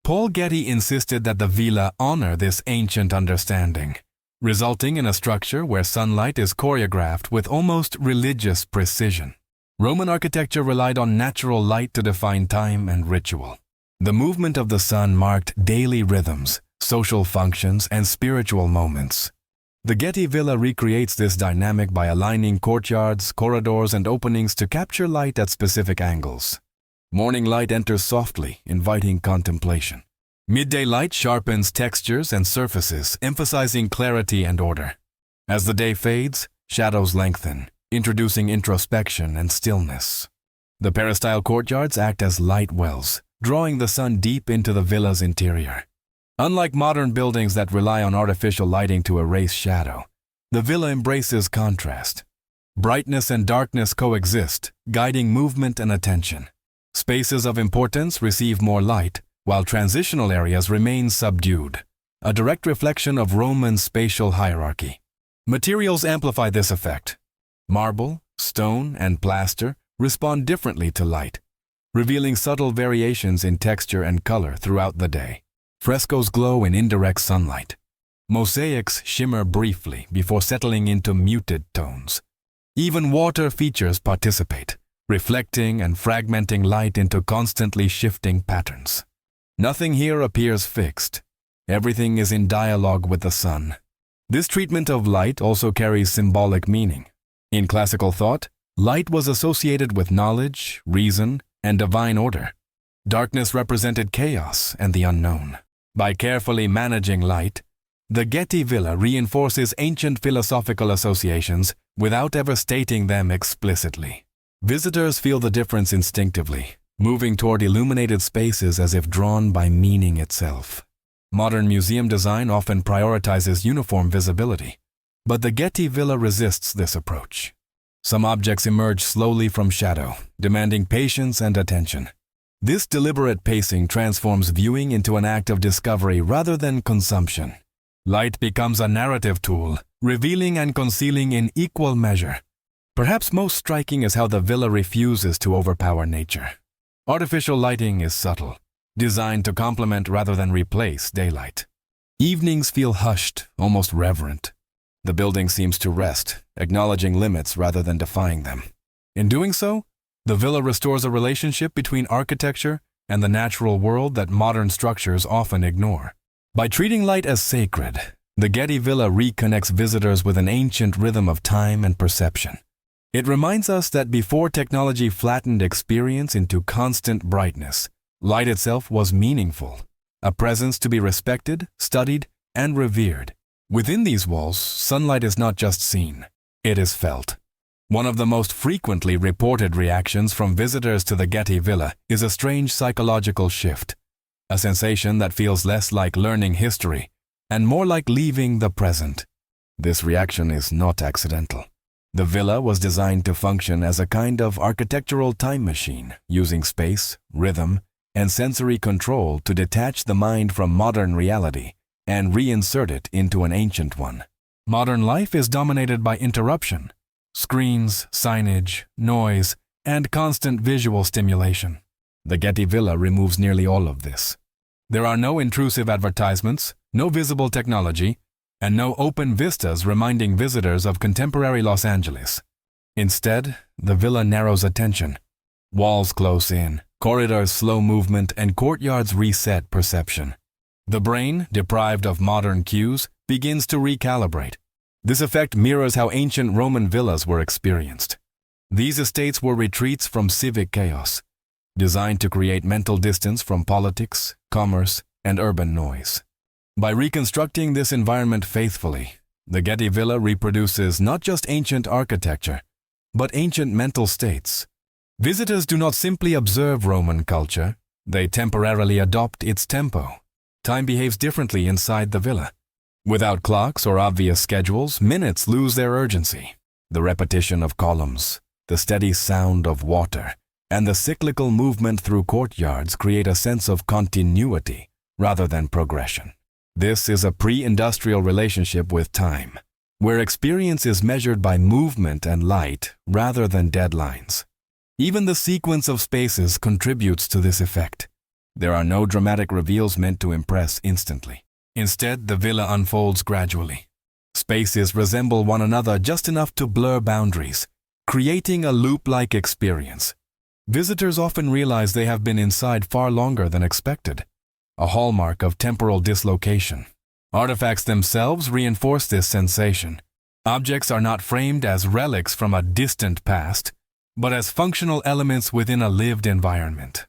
Paul Getty insisted that the villa honor this ancient understanding, resulting in a structure where sunlight is choreographed with almost religious precision. Roman architecture relied on natural light to define time and ritual. The movement of the sun marked daily rhythms, social functions, and spiritual moments. The Getty Villa recreates this dynamic by aligning courtyards, corridors, and openings to capture light at specific angles. Morning light enters softly, inviting contemplation. Midday light sharpens textures and surfaces, emphasizing clarity and order. As the day fades, shadows lengthen, introducing introspection and stillness. The peristyle courtyards act as light wells, drawing the sun deep into the villa's interior. Unlike modern buildings that rely on artificial lighting to erase shadow, the villa embraces contrast. Brightness and darkness coexist, guiding movement and attention. Spaces of importance receive more light, while transitional areas remain subdued, a direct reflection of Roman spatial hierarchy. Materials amplify this effect. Marble, stone, and plaster respond differently to light, revealing subtle variations in texture and color throughout the day. Frescoes glow in indirect sunlight. Mosaics shimmer briefly before settling into muted tones. Even water features participate, reflecting and fragmenting light into constantly shifting patterns. Nothing here appears fixed. Everything is in dialogue with the sun. This treatment of light also carries symbolic meaning. In classical thought, light was associated with knowledge, reason, and divine order. Darkness represented chaos and the unknown. By carefully managing light, the Getty Villa reinforces ancient philosophical associations without ever stating them explicitly. Visitors feel the difference instinctively, moving toward illuminated spaces as if drawn by meaning itself. Modern museum design often prioritizes uniform visibility, but the Getty Villa resists this approach. Some objects emerge slowly from shadow, demanding patience and attention. This deliberate pacing transforms viewing into an act of discovery rather than consumption. Light becomes a narrative tool, revealing and concealing in equal measure. Perhaps most striking is how the villa refuses to overpower nature. Artificial lighting is subtle, designed to complement rather than replace daylight. Evenings feel hushed, almost reverent. The building seems to rest, acknowledging limits rather than defying them. In doing so, the villa restores a relationship between architecture and the natural world that modern structures often ignore. By treating light as sacred, the Getty Villa reconnects visitors with an ancient rhythm of time and perception. It reminds us that before technology flattened experience into constant brightness, light itself was meaningful, a presence to be respected, studied, and revered. Within these walls, sunlight is not just seen, it is felt. One of the most frequently reported reactions from visitors to the Getty Villa is a strange psychological shift, a sensation that feels less like learning history and more like leaving the present. This reaction is not accidental. The villa was designed to function as a kind of architectural time machine, using space, rhythm, and sensory control to detach the mind from modern reality and reinsert it into an ancient one. Modern life is dominated by interruption, screens, signage, noise, and constant visual stimulation. The Getty Villa removes nearly all of this. There are no intrusive advertisements, no visible technology, and no open vistas reminding visitors of contemporary Los Angeles. Instead, the villa narrows attention. Walls close in, corridors slow movement, and courtyards reset perception. The brain, deprived of modern cues, begins to recalibrate. This effect mirrors how ancient Roman villas were experienced. These estates were retreats from civic chaos, designed to create mental distance from politics, commerce, and urban noise. By reconstructing this environment faithfully, the Getty Villa reproduces not just ancient architecture, but ancient mental states. Visitors do not simply observe Roman culture, they temporarily adopt its tempo. Time behaves differently inside the villa. Without clocks or obvious schedules, minutes lose their urgency. The repetition of columns, the steady sound of water, and the cyclical movement through courtyards create a sense of continuity rather than progression. This is a pre-industrial relationship with time, where experience is measured by movement and light rather than deadlines. Even the sequence of spaces contributes to this effect. There are no dramatic reveals meant to impress instantly. Instead, the villa unfolds gradually. Spaces resemble one another just enough to blur boundaries, creating a loop-like experience. Visitors often realize they have been inside far longer than expected, a hallmark of temporal dislocation. Artifacts themselves reinforce this sensation. Objects are not framed as relics from a distant past, but as functional elements within a lived environment.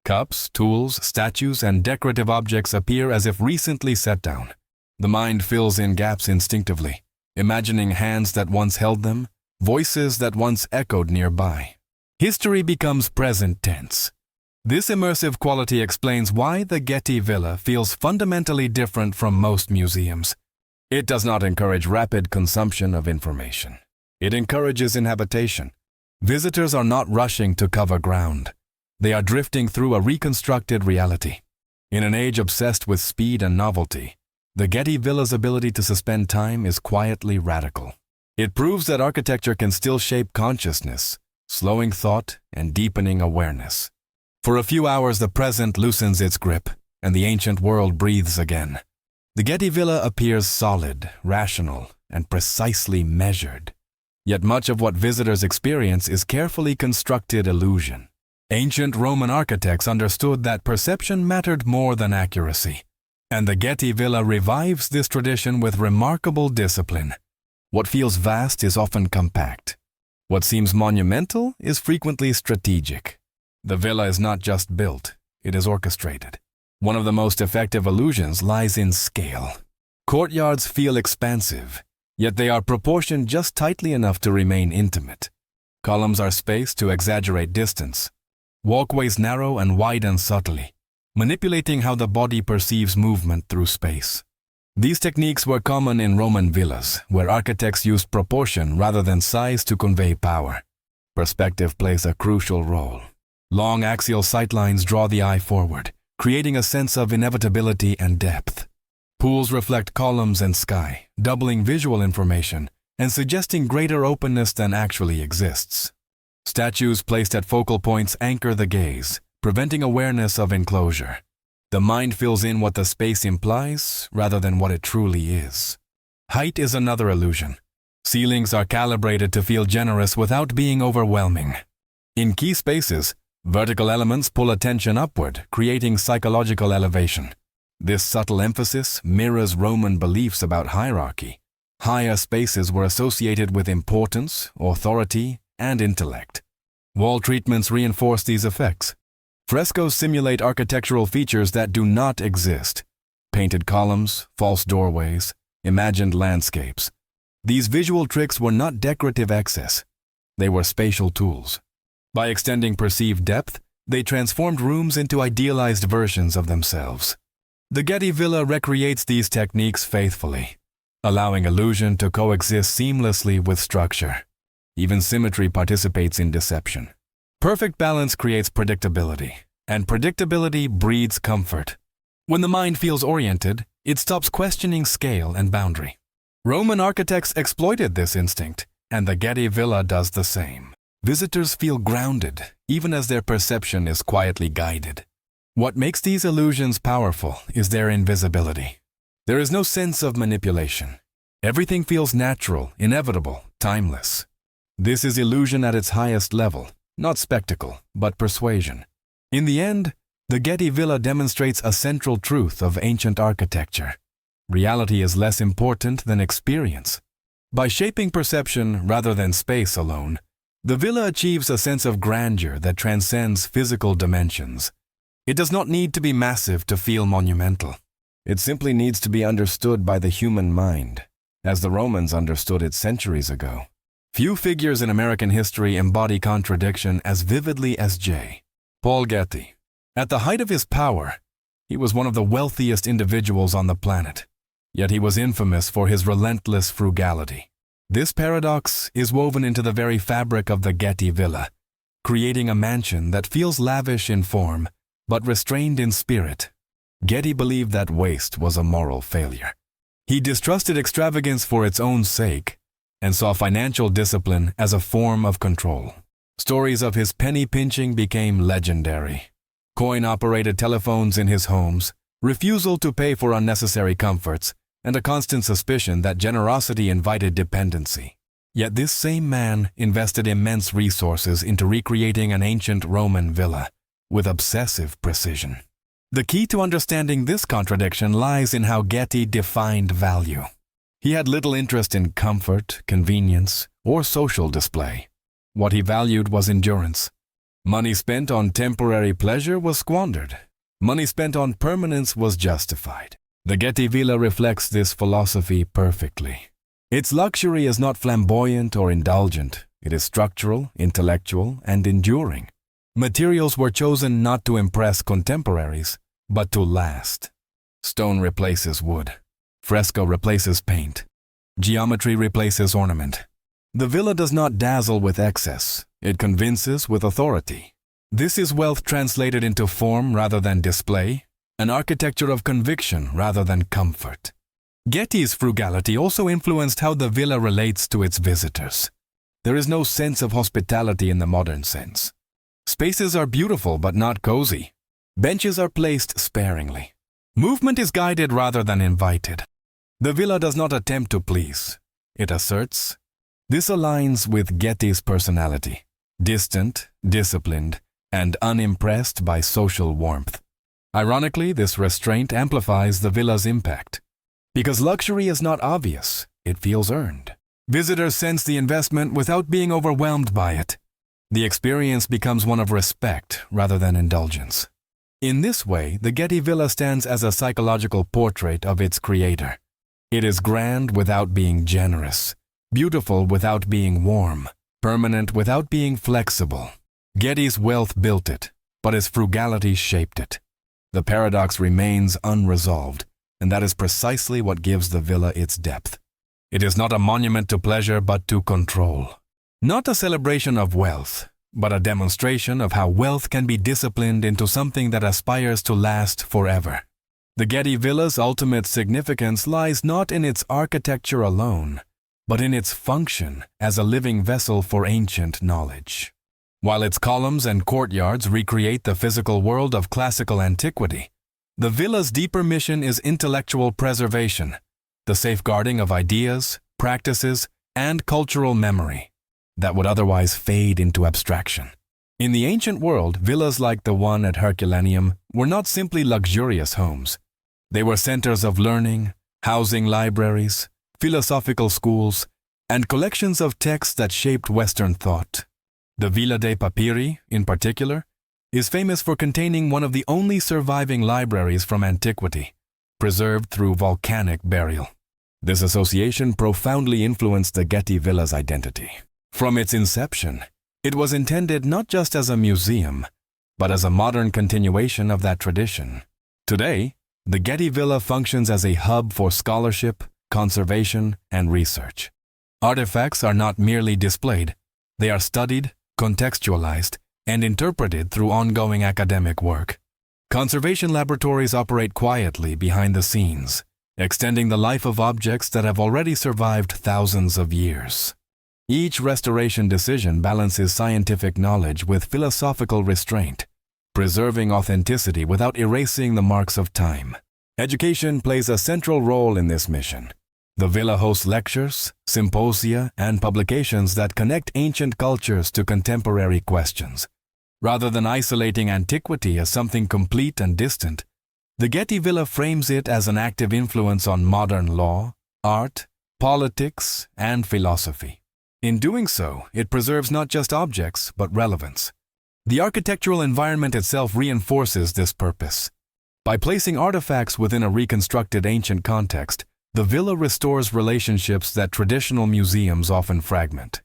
Cups, tools, statues, and decorative objects appear as if recently set down. The mind fills in gaps instinctively, imagining hands that once held them, voices that once echoed nearby. History becomes present tense. This immersive quality explains why the Getty Villa feels fundamentally different from most museums. It does not encourage rapid consumption of information. It encourages inhabitation. Visitors are not rushing to cover ground. They are drifting through a reconstructed reality. In an age obsessed with speed and novelty, the Getty Villa's ability to suspend time is quietly radical. It proves that architecture can still shape consciousness, slowing thought and deepening awareness. For a few hours, the present loosens its grip, and the ancient world breathes again. The Getty Villa appears solid, rational, and precisely measured. Yet much of what visitors experience is carefully constructed illusion. Ancient Roman architects understood that perception mattered more than accuracy, and the Getty Villa revives this tradition with remarkable discipline. What feels vast is often compact. What seems monumental is frequently strategic. The villa is not just built, it is orchestrated. One of the most effective illusions lies in scale. Courtyards feel expansive, yet they are proportioned just tightly enough to remain intimate. Columns are spaced to exaggerate distance. Walkways narrow and widen subtly, manipulating how the body perceives movement through space. These techniques were common in Roman villas, where architects used proportion rather than size to convey power. Perspective plays a crucial role. Long axial sightlines draw the eye forward, creating a sense of inevitability and depth. Pools reflect columns and sky, doubling visual information and suggesting greater openness than actually exists. Statues placed at focal points anchor the gaze, preventing awareness of enclosure. The mind fills in what the space implies rather than what it truly is. Height is another illusion. Ceilings are calibrated to feel generous without being overwhelming. In key spaces, vertical elements pull attention upward, creating psychological elevation. This subtle emphasis mirrors Roman beliefs about hierarchy. Higher spaces were associated with importance, authority, and intellect. Wall treatments reinforce these effects. Frescoes simulate architectural features that do not exist. Painted columns, false doorways, imagined landscapes. These visual tricks were not decorative excess. They were spatial tools. By extending perceived depth, they transformed rooms into idealized versions of themselves. The Getty Villa recreates these techniques faithfully, allowing illusion to coexist seamlessly with structure. Even symmetry participates in deception. Perfect balance creates predictability, and predictability breeds comfort. When the mind feels oriented, it stops questioning scale and boundary. Roman architects exploited this instinct, and the Getty Villa does the same. Visitors feel grounded, even as their perception is quietly guided. What makes these illusions powerful is their invisibility. There is no sense of manipulation. Everything feels natural, inevitable, timeless. This is illusion at its highest level, not spectacle, but persuasion. In the end, the Getty Villa demonstrates a central truth of ancient architecture. Reality is less important than experience. By shaping perception rather than space alone, the villa achieves a sense of grandeur that transcends physical dimensions. It does not need to be massive to feel monumental. It simply needs to be understood by the human mind, as the Romans understood it centuries ago. Few figures in American history embody contradiction as vividly as J. Paul Getty. At the height of his power, he was one of the wealthiest individuals on the planet, yet he was infamous for his relentless frugality. This paradox is woven into the very fabric of the Getty Villa, creating a mansion that feels lavish in form, but restrained in spirit. Getty believed that waste was a moral failure. He distrusted extravagance for its own sake, and saw financial discipline as a form of control. Stories of his penny pinching became legendary. Coin-operated telephones in his homes, refusal to pay for unnecessary comforts, and a constant suspicion that generosity invited dependency. Yet this same man invested immense resources into recreating an ancient Roman villa with obsessive precision. The key to understanding this contradiction lies in how Getty defined value. He had little interest in comfort, convenience, or social display. What he valued was endurance. Money spent on temporary pleasure was squandered. Money spent on permanence was justified. The Getty Villa reflects this philosophy perfectly. Its luxury is not flamboyant or indulgent. It is structural, intellectual, and enduring. Materials were chosen not to impress contemporaries, but to last. Stone replaces wood. Fresco replaces paint. Geometry replaces ornament. The villa does not dazzle with excess. It convinces with authority. This is wealth translated into form rather than display, an architecture of conviction rather than comfort. Getty's frugality also influenced how the villa relates to its visitors. There is no sense of hospitality in the modern sense. Spaces are beautiful but not cozy. Benches are placed sparingly. Movement is guided rather than invited. The villa does not attempt to please. It asserts. This aligns with Getty's personality, distant, disciplined, and unimpressed by social warmth. Ironically, this restraint amplifies the villa's impact. Because luxury is not obvious, it feels earned. Visitors sense the investment without being overwhelmed by it. The experience becomes one of respect rather than indulgence. In this way, the Getty Villa stands as a psychological portrait of its creator. It is grand without being generous, beautiful without being warm, permanent without being flexible. Getty's wealth built it, but his frugality shaped it. The paradox remains unresolved, and that is precisely what gives the villa its depth. It is not a monument to pleasure but to control. Not a celebration of wealth, but a demonstration of how wealth can be disciplined into something that aspires to last forever. The Getty Villa's ultimate significance lies not in its architecture alone, but in its function as a living vessel for ancient knowledge. While its columns and courtyards recreate the physical world of classical antiquity, the villa's deeper mission is intellectual preservation, the safeguarding of ideas, practices, and cultural memory that would otherwise fade into abstraction. In the ancient world, villas like the one at Herculaneum were not simply luxurious homes. They were centers of learning, housing libraries, philosophical schools, and collections of texts that shaped Western thought. The Villa dei Papiri, in particular, is famous for containing one of the only surviving libraries from antiquity, preserved through volcanic burial. This association profoundly influenced the Getty Villa's identity. From its inception, it was intended not just as a museum, but as a modern continuation of that tradition. Today, the Getty Villa functions as a hub for scholarship, conservation, and research. Artifacts are not merely displayed, they are studied, contextualized, and interpreted through ongoing academic work. Conservation laboratories operate quietly behind the scenes, extending the life of objects that have already survived thousands of years. Each restoration decision balances scientific knowledge with philosophical restraint, preserving authenticity without erasing the marks of time. Education plays a central role in this mission. The villa hosts lectures, symposia, and publications that connect ancient cultures to contemporary questions. Rather than isolating antiquity as something complete and distant, the Getty Villa frames it as an active influence on modern law, art, politics, and philosophy. In doing so, it preserves not just objects, but relevance. The architectural environment itself reinforces this purpose. By placing artifacts within a reconstructed ancient context, the villa restores relationships that traditional museums often fragment.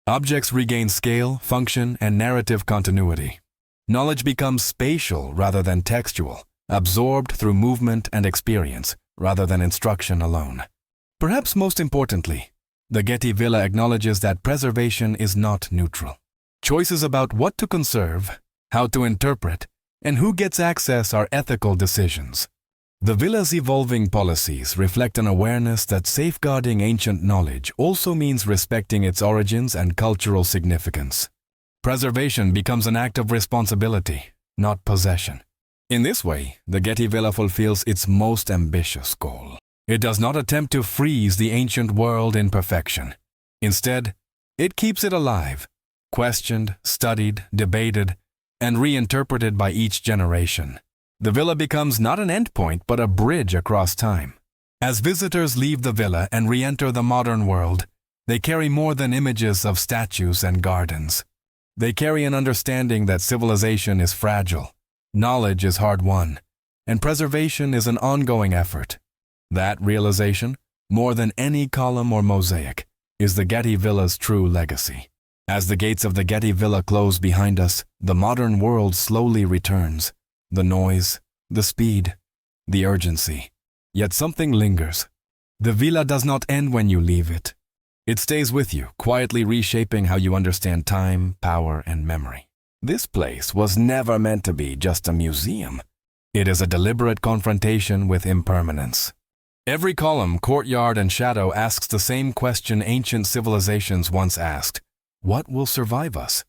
Objects regain scale, function, and narrative continuity. Knowledge becomes spatial rather than textual, absorbed through movement and experience rather than instruction alone. Perhaps most importantly, the Getty Villa acknowledges that preservation is not neutral. Choices about what to conserve, how to interpret, and who gets access are ethical decisions. The villa's evolving policies reflect an awareness that safeguarding ancient knowledge also means respecting its origins and cultural significance. Preservation becomes an act of responsibility, not possession. In this way, the Getty Villa fulfills its most ambitious goal. It does not attempt to freeze the ancient world in perfection. Instead, it keeps it alive, questioned, studied, debated, and reinterpreted by each generation. The villa becomes not an endpoint but a bridge across time. As visitors leave the villa and re-enter the modern world, they carry more than images of statues and gardens. They carry an understanding that civilization is fragile, knowledge is hard-won, and preservation is an ongoing effort. That realization, more than any column or mosaic, is the Getty Villa's true legacy. As the gates of the Getty Villa close behind us, the modern world slowly returns. The noise, the speed, the urgency. Yet something lingers. The villa does not end when you leave it. It stays with you, quietly reshaping how you understand time, power, and memory. This place was never meant to be just a museum. It is a deliberate confrontation with impermanence. Every column, courtyard, and shadow asks the same question ancient civilizations once asked. What will survive us?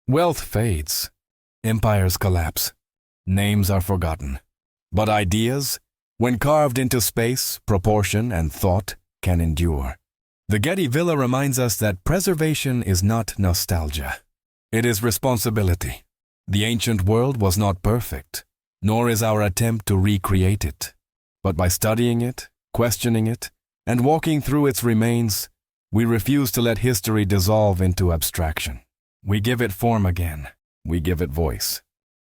Wealth fades. Empires collapse. Names are forgotten. But ideas, when carved into space, proportion, and thought, can endure. The Getty Villa reminds us that preservation is not nostalgia. It is responsibility. The ancient world was not perfect, nor is our attempt to recreate it. But by studying it, questioning it, and walking through its remains, we refuse to let history dissolve into abstraction. We give it form again. We give it voice.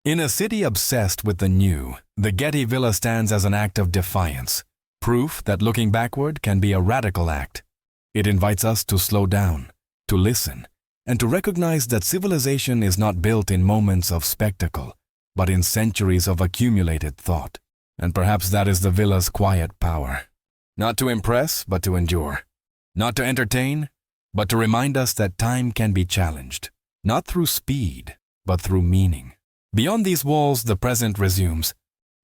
In a city obsessed with the new, the Getty Villa stands as an act of defiance, proof that looking backward can be a radical act. It invites us to slow down, to listen, and to recognize that civilization is not built in moments of spectacle, but in centuries of accumulated thought. And perhaps that is the villa's quiet power. Not to impress, but to endure. Not to entertain, but to remind us that time can be challenged, not through speed, but through meaning. Beyond these walls, the present resumes.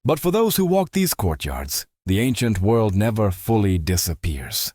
But for those who walk these courtyards, the ancient world never fully disappears.